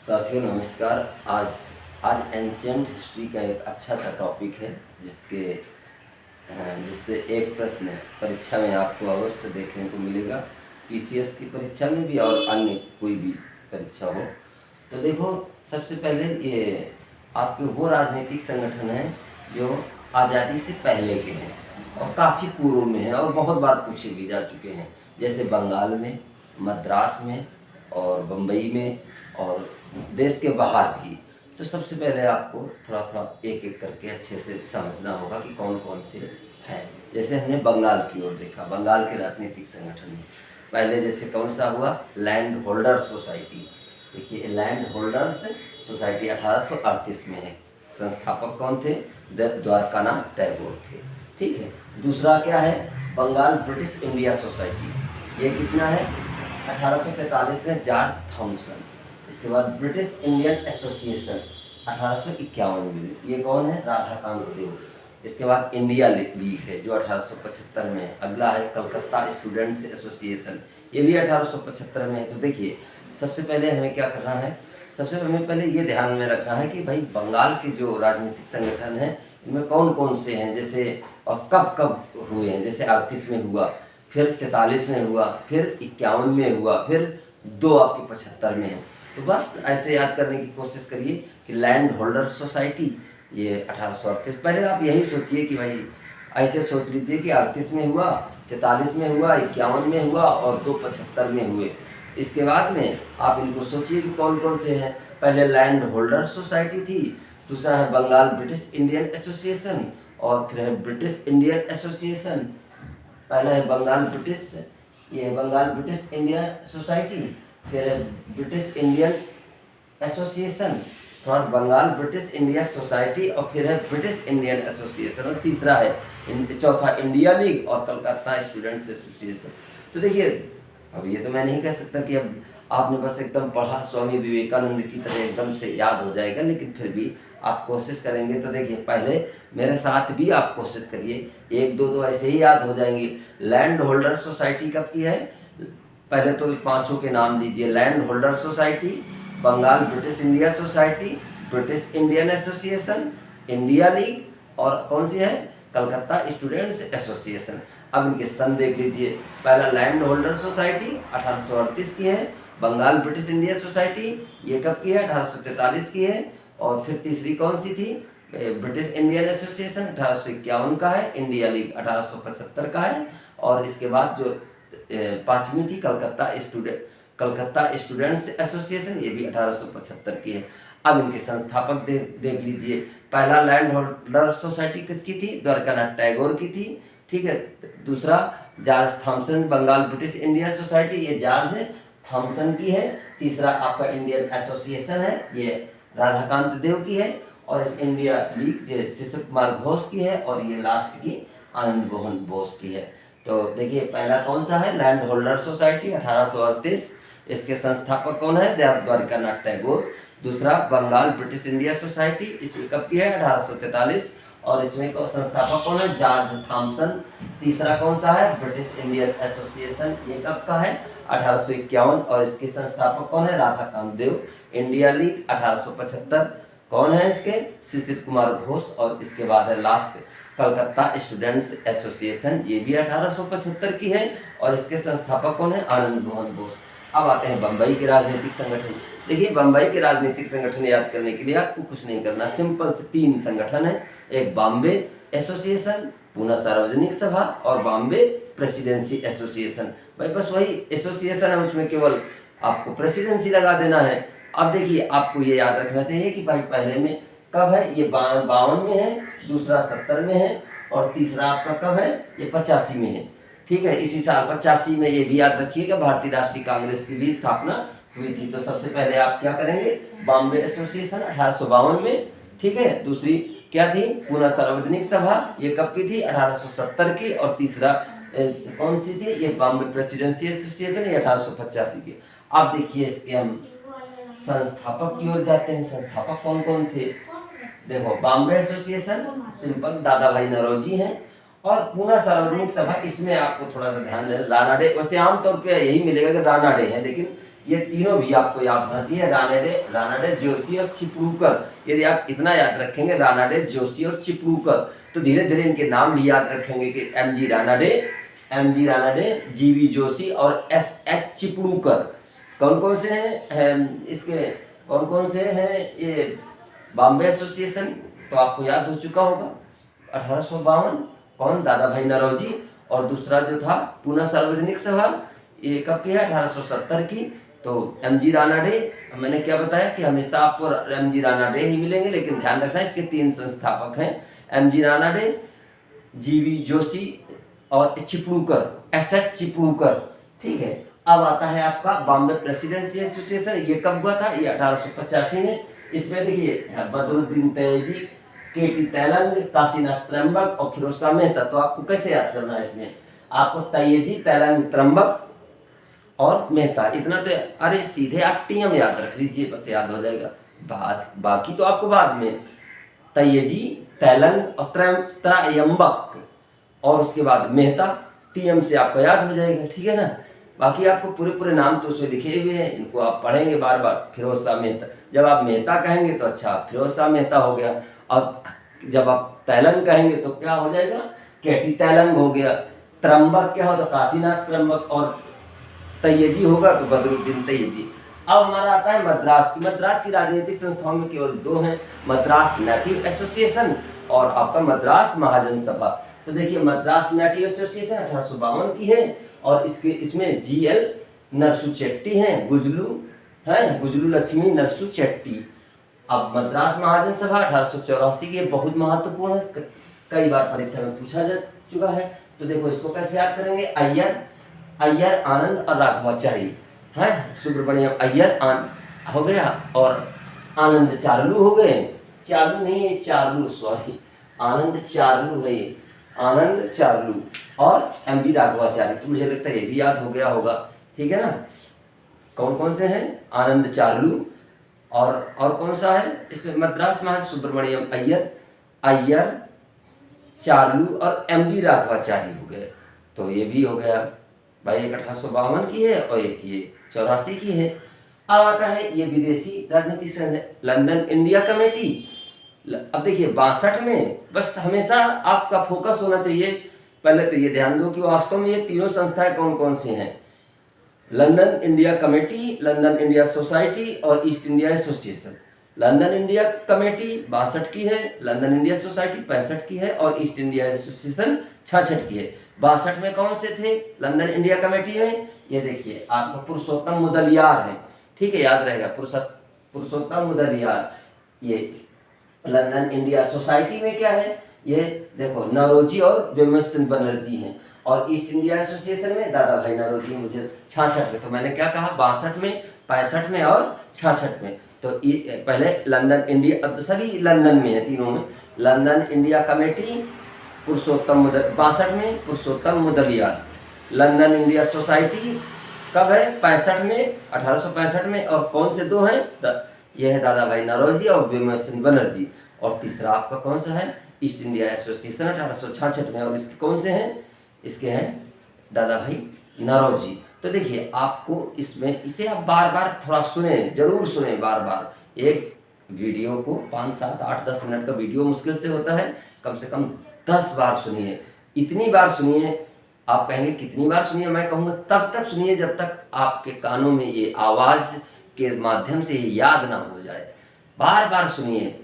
साथियों नमस्कार। आज आज एंशियंट हिस्ट्री का एक अच्छा सा टॉपिक है जिससे एक प्रश्न परीक्षा में आपको अवश्य देखने को मिलेगा, पीसीएस की परीक्षा में भी और अन्य कोई भी परीक्षा हो। तो देखो, सबसे पहले ये आपके वो राजनीतिक संगठन हैं जो आज़ादी से पहले के हैं और काफ़ी पूर्व में हैं और बहुत बार पूछे भी जा चुके हैं, जैसे बंगाल में, मद्रास में और बम्बई में और देश के बाहर भी। तो सबसे पहले आपको थोड़ा थोड़ा एक एक करके अच्छे से समझना होगा कि कौन कौन से हैं। जैसे हमने बंगाल की ओर देखा, बंगाल के राजनीतिक संगठन में पहले जैसे कौन सा हुआ, लैंड होल्डर सोसाइटी। देखिए, लैंड होल्डर्स सोसाइटी 1838 में है। संस्थापक कौन थे? द्वारकानाथ टैगोर थे। ठीक है। दूसरा क्या है, बंगाल ब्रिटिश इंडिया सोसाइटी। ये कितना है? 1843 में जॉर्ज थॉमसन। इसके बाद ब्रिटिश इंडियन एसोसिएशन 1851 में, ये कौन है? राधाकांत देव। इसके बाद इंडिया लीग है जो 1875 में है। अगला है कलकत्ता स्टूडेंट्स एसोसिएशन, ये भी 1875 में है। तो देखिए, सबसे पहले हमें क्या करना है, सबसे हमें पहले ये ध्यान में रखना है कि भाई बंगाल के जो राजनीतिक संगठन हैं इनमें कौन कौन से हैं, जैसे और कब कब हुए हैं। जैसे 38 में हुआ, फिर 43 में हुआ, फिर 51 में हुआ, फिर दो आपके 75 में है। तो बस ऐसे याद करने की कोशिश करिए कि लैंड होल्डर सोसाइटी ये 1838। पहले आप यही सोचिए कि भाई ऐसे सोच लीजिए कि 38 में हुआ, 43 में हुआ, 51 में हुआ और दो 75 में हुए। इसके बाद में आप इनको सोचिए कि कौन कौन से हैं। पहले लैंड होल्डर सोसाइटी थी, दूसरा है बंगाल ब्रिटिश इंडियन एसोसिएशन और फिर है ब्रिटिश इंडियन एसोसिएशन। पहला है बंगाल ब्रिटिश, ये है बंगाल ब्रिटिश इंडियन सोसाइटी, फिर है ब्रिटिश इंडियन एसोसिएशन, थोड़ा बंगाल ब्रिटिश इंडिया सोसाइटी और फिर है ब्रिटिश इंडियन एसोसिएशन और तीसरा है चौथा इंडिया लीग और कलकत्ता स्टूडेंट्स एसोसिएशन। तो देखिए, अब ये तो मैं नहीं कह सकता कि अब आपने बस एकदम पढ़ा स्वामी विवेकानंद की तरह एकदम से याद हो जाएगा, लेकिन फिर भी आप कोशिश करेंगे तो देखिए, पहले मेरे साथ भी आप कोशिश करिए, एक दो तो ऐसे ही याद हो जाएंगे। लैंड होल्डर सोसाइटी कब की है? पहले तो पांचों के नाम दीजिए। Land holder society, Bengal British India society, British Indian association, India league और कौन सी है? Calcutta students association. अब इनके सन देख लीजिए। पहला लैंड होल्डर सोसाइटी 1838 की है, बंगाल ब्रिटिश इंडिया सोसाइटी ये कब की है? 1843 की है। और फिर तीसरी कौन सी थी? ब्रिटिश इंडियन एसोसिएशन 1851 का है, इंडिया लीग 1875 का है। और इसके बाद जो पांचवी थी कलकत्ता स्टूडेंट्स एसोसिएशन, ये भी 1875 की है। अब इनके संस्थापक देख लीजिए। पहला लैंड होल्डर सोसाइटी किसकी थी? द्वारकानाथ टैगोर की थी। ठीक है। दूसरा George Thomson, Bengal British India society, ये जॉर्ज थॉमसन की है। तीसरा आपका इंडियन एसोसिएशन है, ये राधाकांत देव की है। और इस इंडिया लीग ये शिशिर कुमार घोष की है और ये लास्ट की आनंद मोहन बोस की है। तो देखिए, पहला कौन सा है? लैंड होल्डर सोसाइटी 1838, इसके संस्थापक कौन है? द्वारकानाथ टैगोर। दूसरा बंगाल ब्रिटिश इंडिया सोसाइटी, इसकी कब की है? 1843 और इसमें संस्थापक कौन है? George Thomson. तीसरा कौन सा है? ब्रिटिश इंडियन एसोसिएशन, ये कब का है? 1851 और इसके संस्थापक कौन है? राधाकांत देव। इंडिया लीग 1875, कौन है इसके? शिशिर कुमार घोष। और इसके बाद है लास्ट कलकत्ता स्टूडेंट्स एसोसिएशन, ये भी 1875 की है और इसके संस्थापक कौन है? आनंद मोहन बोस। अब आते हैं बम्बई के राजनीतिक संगठन। देखिए, बम्बई के राजनीतिक संगठन याद करने के लिए आपको कुछ नहीं करना, सिंपल से तीन संगठन है। एक बॉम्बे एसोसिएशन, पूना सार्वजनिक सभा और बॉम्बे प्रेसिडेंसी एसोसिएशन। भाई बस वही एसोसिएशन है, उसमें केवल आपको प्रेसिडेंसी लगा देना है। अब देखिए, आपको ये याद रखना चाहिए कि भाई पहले में कब है? ये 52 में है, दूसरा 70 में है और तीसरा आपका कब है? ये 85 में है। ठीक है। इसी साल 85 में ये भी याद रखिएगा, भारतीय राष्ट्रीय कांग्रेस की भी स्थापना हुई थी। तो सबसे पहले आप क्या करेंगे? बॉम्बे एसोसिएशन 1852 में। ठीक है। दूसरी क्या थी? पूना सार्वजनिक सभा, ये कब की थी? 1870 की। और तीसरा कौन सी थी? ये बॉम्बे प्रेसिडेंसी एसोसिएशन, ये 1885 की। अब देखिए, इसके हम संस्थापक की ओर जाते हैं। संस्थापक कौन कौन थे? देखो, बॉम्बे एसोसिएशन सिंपल दादा भाई नौरोजी हैं और पूना सार्वजनिक सभा, इसमें आपको थोड़ा सा ध्यान देना, रानाडे। वैसे आमतौर पे यही मिलेगा कि रानाडे है, लेकिन ये तीनों भी आपको याद होना चाहिए, रानाडे, जोशी और चिपळूणकर। यदि आप इतना याद रखेंगे रानाडे, जोशी और चिपळूणकर, तो धीरे धीरे इनके नाम भी याद रखेंगे कि एम जी रानाडे, जीवी जोशी और एस चिपळूणकर। कौन कौन से हैं इसके, कौन कौन से हैं ये बॉम्बे एसोसिएशन, तो आपको याद हो चुका होगा 1852, कौन, दादा भाई नौरोजी। और दूसरा जो था पूना सार्वजनिक सभा, ये कब की है, 1870 की। तो एम जी रानाडे, मैंने क्या बताया कि हमेशा आपको एम जी रानाडे ही मिलेंगे, लेकिन ध्यान रखना इसके 3 संस्थापक हैं, एम जी रानाडे, जीवी जोशी और चिपळूणकर, एस एच चिपळूणकर। ठीक है, अब आता है आपका बॉम्बे प्रेसिडेंसी एसोसिएशन। ये कब हुआ था, ये 1885 में। इसमें देखिए बदरुद्दीन तैयबजी, केटी तैलंग, काशीनाथ त्र्यंबक और फिरोज शाह मेहता। तो आपको कैसे याद करना है, इसमें आपको तैयबजी, तैलंग, त्र्यंबक और मेहता, इतना तो, अरे सीधे आप टीएम याद रख लीजिए, बस याद हो जाएगा। बाकी तो आपको बाद में, तैयबजी, तैलंग और त्र्यंबक और उसके बाद मेहता, टीएम से आपको याद हो जाएगा। ठीक है ना, बाकी आपको पूरे पूरे नाम तो उसमें लिखे हुए हैं, इनको आप पढ़ेंगे बार बार। फिरोज शाह मेहता, जब आप मेहता कहेंगे तो अच्छा फिरोज शाह मेहता हो गया। अब जब आप तैलंग कहेंगे तो क्या हो जाएगा, केटी तैलंग हो गया। त्र्यंबक क्या हो तो काशीनाथ त्र्यंबक, और तैयबजी होगा तो बदरुद्दीन तैयबजी। अब हमारा आता है मद्रास की राजनीतिक संस्थाओं में केवल 2 हैं, मद्रास नेटिव एसोसिएशन और आपका मद्रास महाजन सभा। तो देखिए मद्रास नेटिव एसोसिएशन 1852 की है, और इसमें जीएल नरसू चेट्टी हैं, गुजलू लक्ष्मी नरसू चेट्टी। अब मद्रास महाजन सभा 1884 की, बहुत महत्वपूर्ण है, कई बार परीक्षा में पूछा जा चुका है। तो देखो इसको कैसे याद करेंगे, अय्यर आनंद और राघवाचारी है, सुब्रमण्यम अय्यर हो गया, और आनंद चार्लू हो गए, चार्लू नहीं है चार्लू, सॉरी, आनंद चार्लू है ये, आनंद चार्लू और एम बी राघवाचारी। तो मुझे लगता है ये भी याद हो गया होगा। ठीक है ना, कौन कौन से हैं, आनंद चार्लू और कौन सा है इसमें, मद्रास महाजन सुब्रमण्यम अय्यर, चार्लू और एम बी राघवाचारी हो गए। तो ये भी हो गया भाई, एक 1852 की है और एक ये 84 की है। अब आता है ये विदेशी राजनीतिक संघ, लंदन इंडिया कमेटी। अब देखिए 62 में बस हमेशा आपका फोकस होना चाहिए, पहले तो ये ध्यान दो कि वास्तव में ये तीनों संस्थाएं कौन कौन सी हैं, London India committee, London India society और East India association. London India committee 62 की है, लंदन इंडिया सोसाइटी 65 की है और ईस्ट इंडिया एसोसिएशन 66 की है। 62 में कौन से थे लंदन इंडिया कमेटी में, ये देखिए आपका पुरुषोत्तम मुदलियार है। ठीक है, याद रहेगा पुरुषोत्तम मुदलियार। ये लंदन इंडिया सोसाइटी में क्या है, ये देखो नौरोजी और व्योमचंद बनर्जी हैं, और ईस्ट इंडिया एसोसिएशन में दादा भाई नौरोजी। मुझे 66 में, तो मैंने क्या कहा 62 में, 65 में और 66 में। तो पहले लंदन इंडिया, अब तो सभी लंदन में है तीनों में, लंदन इंडिया कमेटी पुरुषोत्तम 62 में पुरुषोत्तम मुदलियार, लंदन इंडिया सोसाइटी कब है 65 में, 1865 में, और कौन से 2 हैं, ये है दादा भाई नौरोजी और व्योमचंद बनर्जी। और तीसरा आपका कौन सा है, ईस्ट इंडिया एसोसिएशन 1866 में, और इसके कौन से हैं, इसके हैं दादा भाई नौरोजी। तो देखिए आपको इसमें, इसे आप बार बार थोड़ा सुने, जरूर सुने बार बार। एक वीडियो को 5, 7, 8, 10 मिनट का वीडियो मुश्किल से होता है, कम से कम 10 बार सुनिए, इतनी बार सुनिए। आप कहेंगे कितनी बार सुनिए, मैं कहूँगा तब तक सुनिए जब तक आपके कानों में ये आवाज़ के माध्यम से ये याद ना हो जाए। बार बार सुनिए,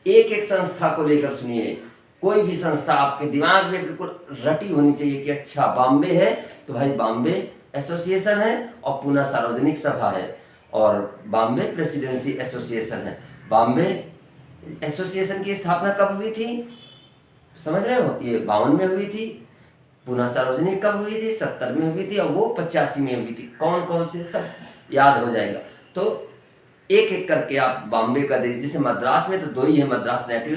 एक एक संस्था को लेकर सुनिए, कोई भी संस्था आपके दिमाग में बिल्कुल रटी होनी चाहिए कि अच्छा बॉम्बे है तो भाई बॉम्बे एसोसिएशन है, और पूना सार्वजनिक सभा है, और बॉम्बे प्रेसिडेंसी एसोसिएशन है। बॉम्बे एसोसिएशन की स्थापना कब हुई थी, समझ रहे हो, ये 52 में हुई थी। पूना सार्वजनिक कब हुई थी, 70 में हुई थी, और वो 85 में हुई थी। कौन कौन से सब याद हो जाएगा। तो एक एक करके आप बॉम्बे का देखिए, जैसे मद्रास में तो 2 ही है, मद्रास नेटिव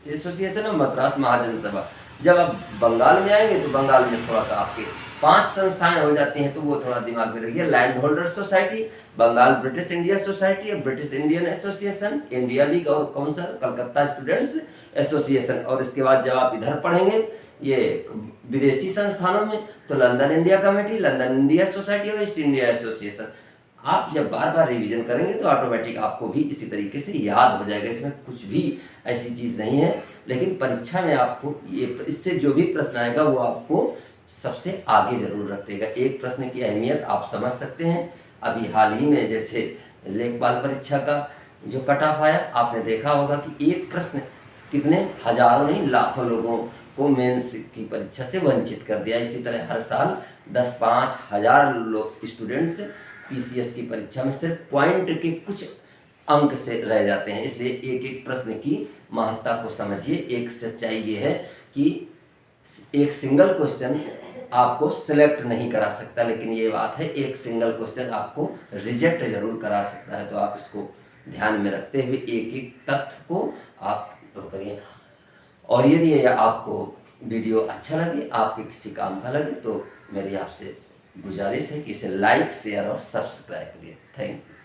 एसोसिएशन और मद्रास महाजन सभा। जब आप बंगाल में आएंगे तो बंगाल में थोड़ा सा आपके 5 संस्थाएं हो जाती हैं, तो वो थोड़ा दिमाग में रखिए। Land holder society, Bengal British India society, British Indian association, India league, और कौन सा कलकत्ता स्टूडेंट्स एसोसिएशन। और इसके बाद जब आप इधर पढ़ेंगे ये विदेशी संस्थानों में, तो London India committee, London India society और ईस्ट इंडिया एसोसिएशन। आप जब बार बार रिवीजन करेंगे तो ऑटोमेटिक आपको भी इसी तरीके से याद हो जाएगा। इसमें कुछ भी ऐसी चीज़ नहीं है, लेकिन परीक्षा में आपको ये इससे जो भी प्रश्न आएगा वो आपको सबसे आगे जरूर रख देगा। एक प्रश्न की अहमियत आप समझ सकते हैं। अभी हाल ही में जैसे लेखपाल परीक्षा का जो कट ऑफ आया, आपने देखा होगा कि एक प्रश्न कितने हजारों नहीं लाखों लोगों को मेंस की परीक्षा से वंचित कर दिया। इसी तरह हर साल 10-5 हजार लोग स्टूडेंट्स पीसीएस की परीक्षा में सिर्फ पॉइंट के कुछ अंक से रह जाते हैं। इसलिए एक एक प्रश्न की महत्ता को समझिए। एक सच्चाई ये है कि एक सिंगल क्वेश्चन आपको सिलेक्ट नहीं करा सकता, लेकिन ये बात है एक सिंगल क्वेश्चन आपको रिजेक्ट जरूर करा सकता है। तो आप इसको ध्यान में रखते हुए एक एक तथ्य को आप करिए। और यदि ये आपको वीडियो अच्छा लगे, आपके किसी काम का लगे, तो मेरी आपसे गुजारिश है कि इसे लाइक, शेयर और सब्सक्राइब करिए। Thank you.